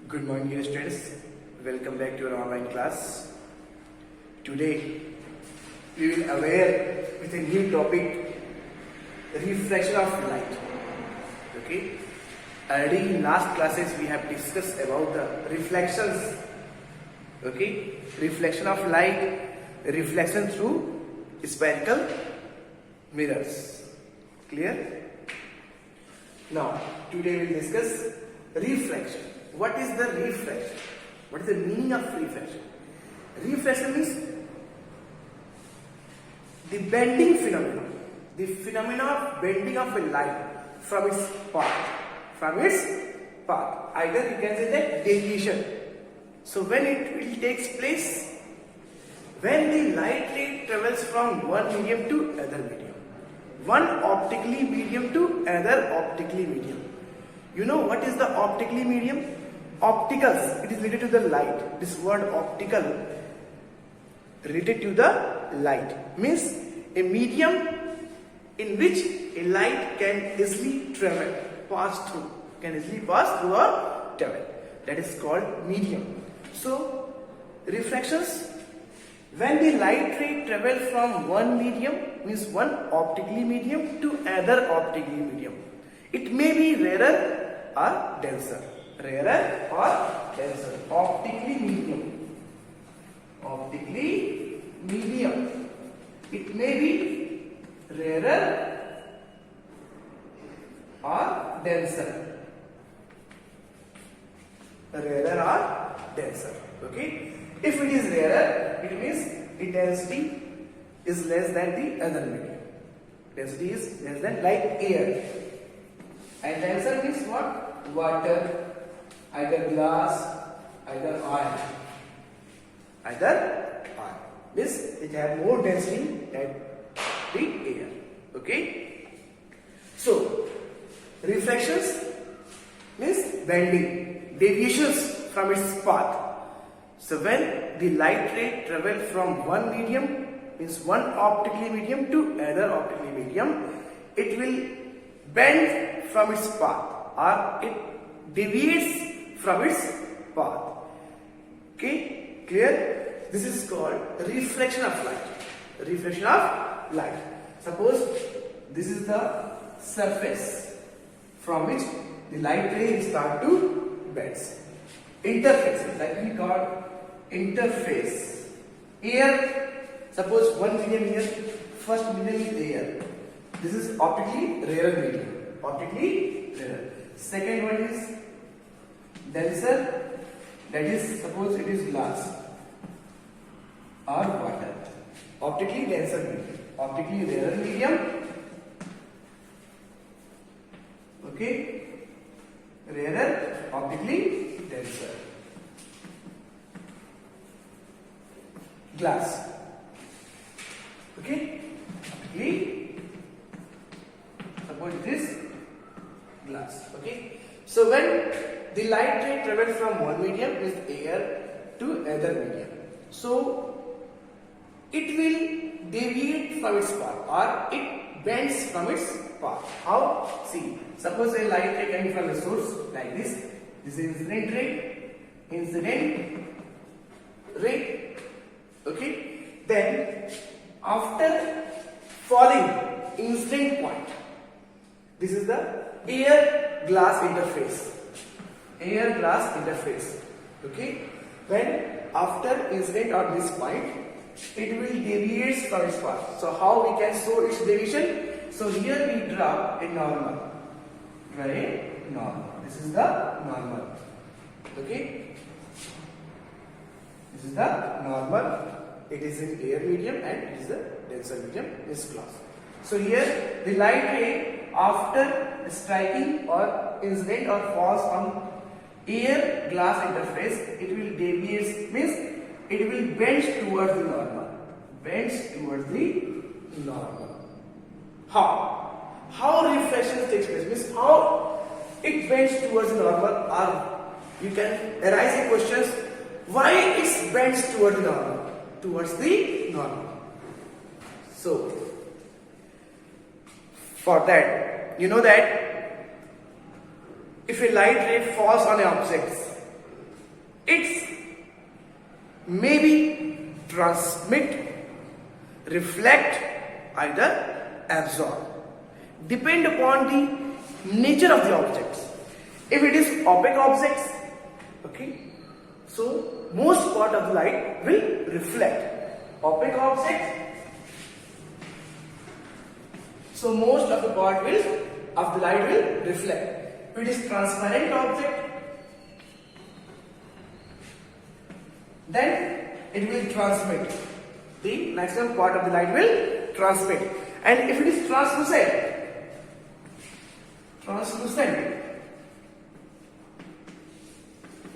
Good morning, dear students. Welcome back to our online class. Today, we will aware with a new topic, reflection of light. Okay. Already in last classes we have discussed about the reflections. Okay. Reflection of light, reflection through spherical mirrors. Clear? Now, today we will discuss reflection. What is the reflection? What is the meaning of reflection? Reflection means the bending phenomenon. The phenomena of bending of a light from its path. From its path. Either you can say that deviation. So when it will takes place? When the light ray travels from one medium to another medium. One optically medium to another optically medium. You know what is the optically medium? Opticals, it is related to the light. This word optical related to the light means a medium in which a light can easily travel, can easily pass through or travel. That is called medium. So, refractions, when the light ray travel from one medium, means one optically medium to another optically medium. It may be rarer or denser. Rarer or denser. Optically medium. Optically medium. It may be rarer or denser. Rarer or denser. Okay. If it is rarer, it means the density is less than the other medium. Density is less than like air. And denser means what? Water, either glass, either oil. Either oil. Means it has more density than the air. Okay? So, reflections means bending, deviations from its path. So when the light ray travels from one medium, means one optically medium to another optically medium, it will bend from its path or it deviates from its path. Okay, clear? This is called reflection of light. Reflection of light. Suppose this is the surface from which the light ray start to bend. Interfaces, like we call interface. Air, suppose one medium here, first medium is air. This is optically rarer medium. Optically rarer. Second one is denser, that is suppose it is glass or water. Optically denser medium. Optically rarer medium. Okay. Rarer, optically denser. Glass. Okay. Optically, suppose it is glass. Okay. So when the light ray travels from one medium with air to another medium, so it will deviate from its path or it bends from its path. How? See, suppose a light ray coming from the source like this. This is incident ray. Incident ray. Okay. Then after falling incident point, this is the air glass interface. Air glass interface. Okay. When after incident on this point, it will deviate from its path. So how we can show its deviation? So here we draw a normal. Draw a normal. This is the normal. Okay. This is the normal. It is in air medium and it is the denser medium, is glass. So here the light ray after striking or incident or falls on air glass interface, it will deviate, means it will bend towards the normal. Bends towards the normal. How? How reflection takes place? Means how it bends towards the normal, or you can arise a question, why it bends towards the normal? Towards the normal. So, for that, you know that if a light ray falls on an object, It's maybe transmit, reflect, either absorb. Depend upon the nature of the objects. If it is opaque objects, okay, so most part of the light will reflect. Opaque objects, so most of the part of the light will reflect. If it is transparent object, then it will transmit. The maximum part of the light will transmit. And if it is translucent,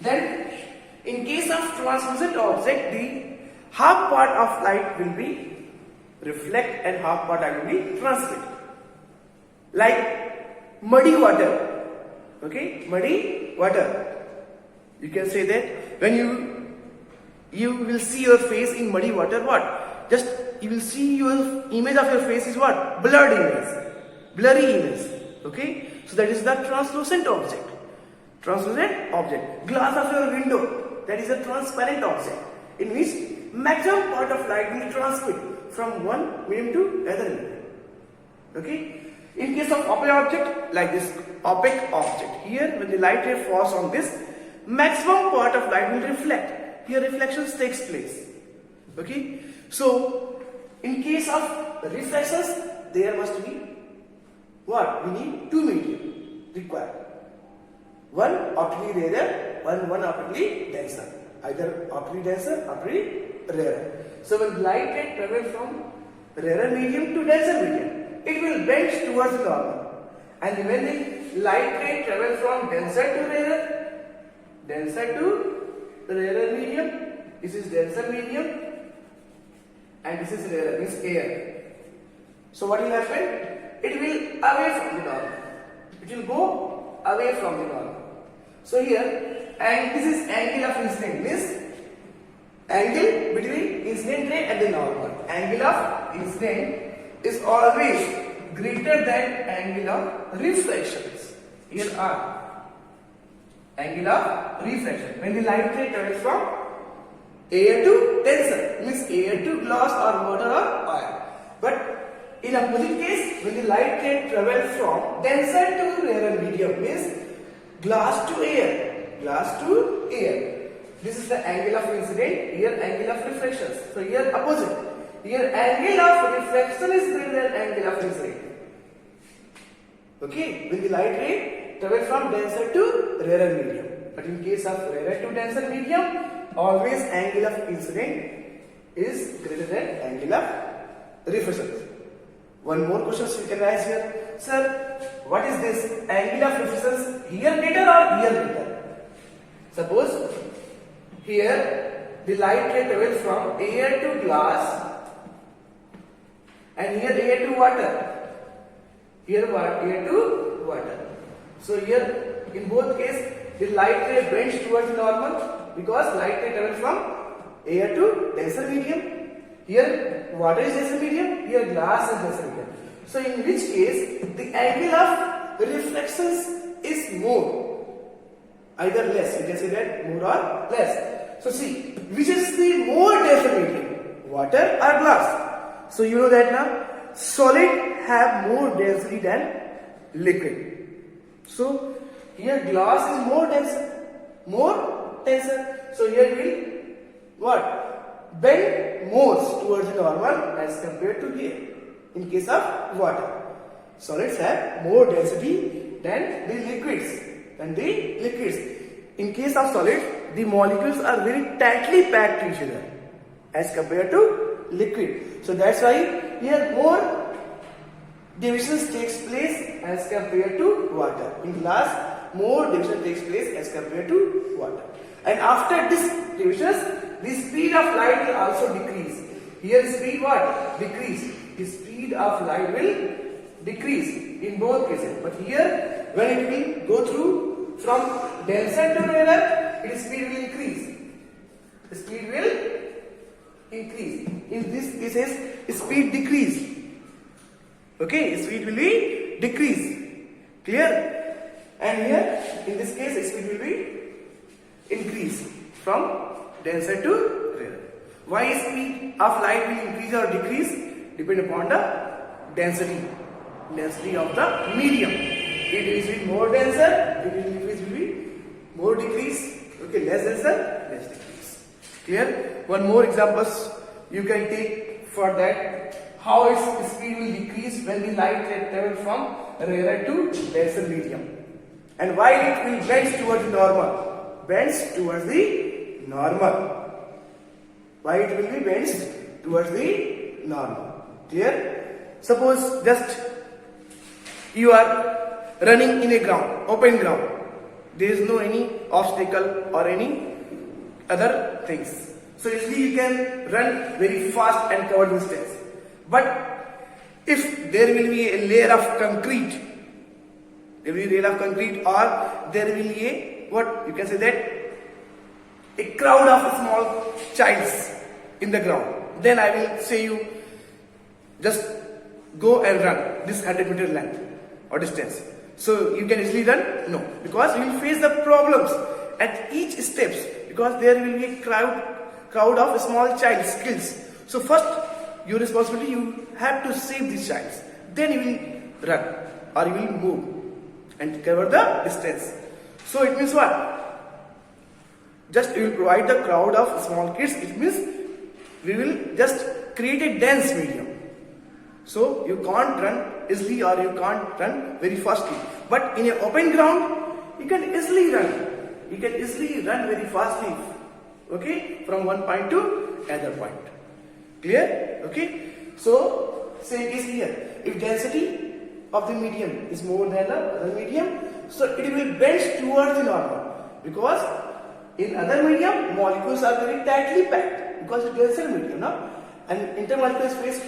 then in case of translucent object, the half part of light will be reflect and half part light will be transmit. Like muddy water, okay, muddy water. You can say that when you will see your face in muddy water, what? Just you will see your image of your face is what? Blurred image, blurry image. Okay, so that is the translucent object. Translucent object. Glass of your window, that is a transparent object in which maximum part of light will transmit from one medium to another medium. Okay. In case of opaque object, like this opaque object, here when the light ray falls on this, maximum part of light will reflect. Here reflections takes place. Okay. So in case of reflections, there must be what? We need two medium required. One optically rarer, one optically denser. Either optically denser, optically rarer. So when light ray travels from rarer medium to denser medium, it will bend towards the normal. And when the light ray travels from denser to rarer medium, this is denser medium and this is rarer, means air. So what will happen? It will away from the normal. It will go away from the normal. So here, and this is angle of incident, means angle between incident ray and the normal. Angle of incident is always greater than angle of reflections. Here are angle of reflection. When the light ray travels from air to denser, means air to glass or water or oil. But in opposite case, when the light ray travels from denser to rarer medium, means glass to air. This is the angle of incident, here angle of reflections. So here opposite. Here angle of reflection is greater than angle of incident. Okay, when the light ray travels from denser to rarer medium. But in case of rarer to denser medium, always angle of incident is greater than angle of reflections. One more question you can ask here. Sir, what is this angle of reflections? Here greater or here greater? Suppose here the light ray travels from air to glass and here air to water. Here what? Air to water. So here in both cases the light ray bends towards normal because light ray travels from air to denser medium. Here water is denser medium, here glass is denser medium. So in which case the angle of reflections is more, either less, you can say that more or less. So see, which is the more denser medium, water or glass? So you know that now, solid have more density than liquid. So here glass is more denser. So here it will what? Bend more towards the normal as compared to here. In case of water, solids have more density than the liquids. In case of solids, the molecules are very tightly packed to each other as compared to liquid. So that's why here more divisions takes place as compared to water. In glass, more division takes place as compared to water. And after this divisions, the speed of light will also decrease. Here speed what? Decrease. The speed of light will decrease in both cases. But here when it will go through from denser to rarer, its speed will increase. The speed will increase. In this cases, speed decrease. Okay, speed will be decrease. Clear? And here in this case, speed will be increase. from denser to rarer. Why speed of light will increase or decrease? Depend upon the density of the medium. It will be more denser, it will be more decrease. Okay, less denser, less decrease. Clear? One more examples you can take for that. How its speed will decrease when the light travels from rarer to denser medium. And why it will bend towards the normal. Bends towards the normal. Why it will be bends towards the normal. Clear? Suppose just you are running in a ground, open ground. There is no any obstacle or any other things. So easily you can run very fast and cover distance. But if there will be a layer of concrete, or there will be a, what you can say that, a crowd of small childs in the ground, then I will say you just go and run this 100-meter length or distance. So you can easily run? No, because you will face the problems at each steps, because there will be a crowd of small childs skills. So first your responsibility, you have to save these childs, then you will run or you will move and cover the distance. So it means what? Just you will provide the crowd of small kids. It means we will just create a dense medium. So you can't run easily or you can't run very fastly. But in an open ground, you can easily run. You can easily run very fastly. Okay, from one point to another point. Clear? Okay. So same is here. If density of the medium is more than the other medium, so it will bend towards the normal, because in other medium molecules are very tightly packed, because it's denser medium, no? And intermolecular space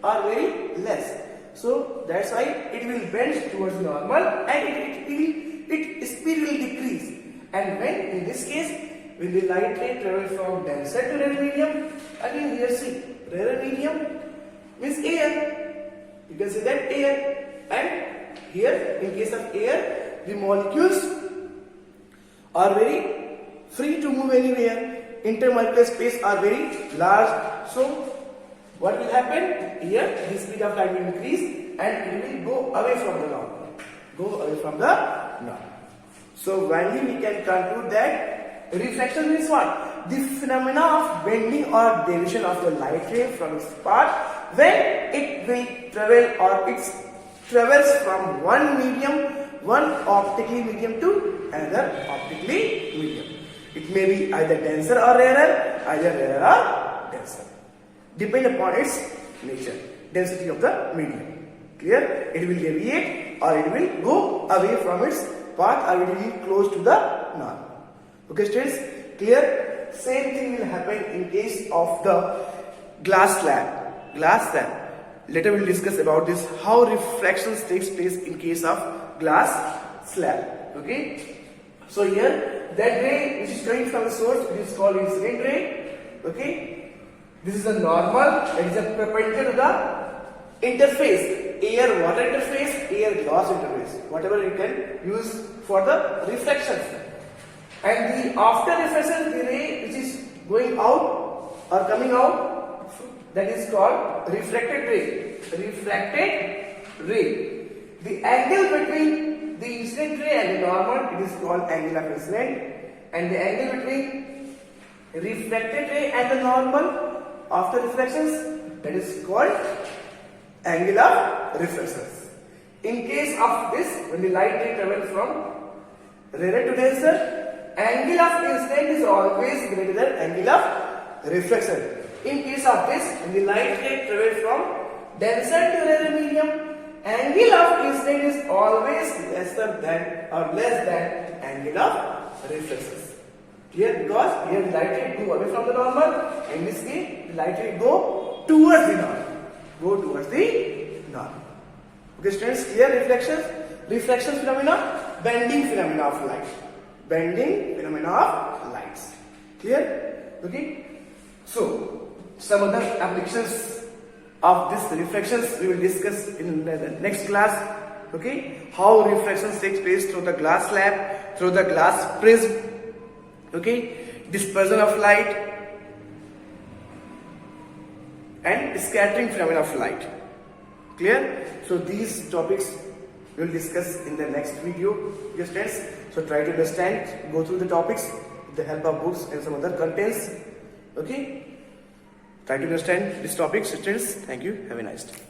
are very less. So that's why it will bend towards the normal and its speed will decrease. And when in this case, when the light ray travels from denser to rarer medium, again here see, rarer medium means air. You can say that air. And here, in case of air, the molecules are very free to move anywhere. Intermolecular space are very large. So what will happen? Here, the speed of light will increase and it will go away from the normal. So finally we can conclude that reflection means what? The phenomena of bending or deviation of the light ray from its path when it will travel or its travels from one optically medium to another optically medium. It may be either denser or rarer, denser. Depend upon its nature, density of the medium. Clear? It will deviate or it will go away from its path or it will be close to the normal. Okay, students? Clear? Same thing will happen in case of the glass slab. Later we will discuss about this, how refractions takes place in case of glass slab. Okay. So here, that ray which is coming from the source, it is called incident ray. Okay. This is a normal, it is a perpendicular to the interface, air-water interface, air-glass interface, whatever you can use for the reflections. And the after reflection, the ray which is going out or coming out, that is called refracted ray. The angle between the incident ray and the normal, it is called angle of incident, and the angle between refracted ray and the normal after reflections, that is called angle of reflections. In case of this, when the light ray travels from rarer to denser, angle of incident is always greater than angle of reflection. In case of this, when the light ray travels from denser to rarer medium, angle of incident is always lesser than or less than angle of reflections. Clear? Because here the light ray go away from the normal, in this case the light ray go towards the normal. Okay, students, clear? Reflection phenomena, bending phenomena of light. Bending phenomena of lights. Clear? Okay. So some other applications of this reflections we will discuss in the next class. Okay, how reflections takes place through the glass slab, through the glass prism. Okay, dispersion of light, and scattering phenomena of light. Clear? So these topics we will discuss in the next video, dear students. So try to understand, go through the topics with the help of books and some other contents. Okay? Try to understand these topics, students. Thank you. Have a nice day.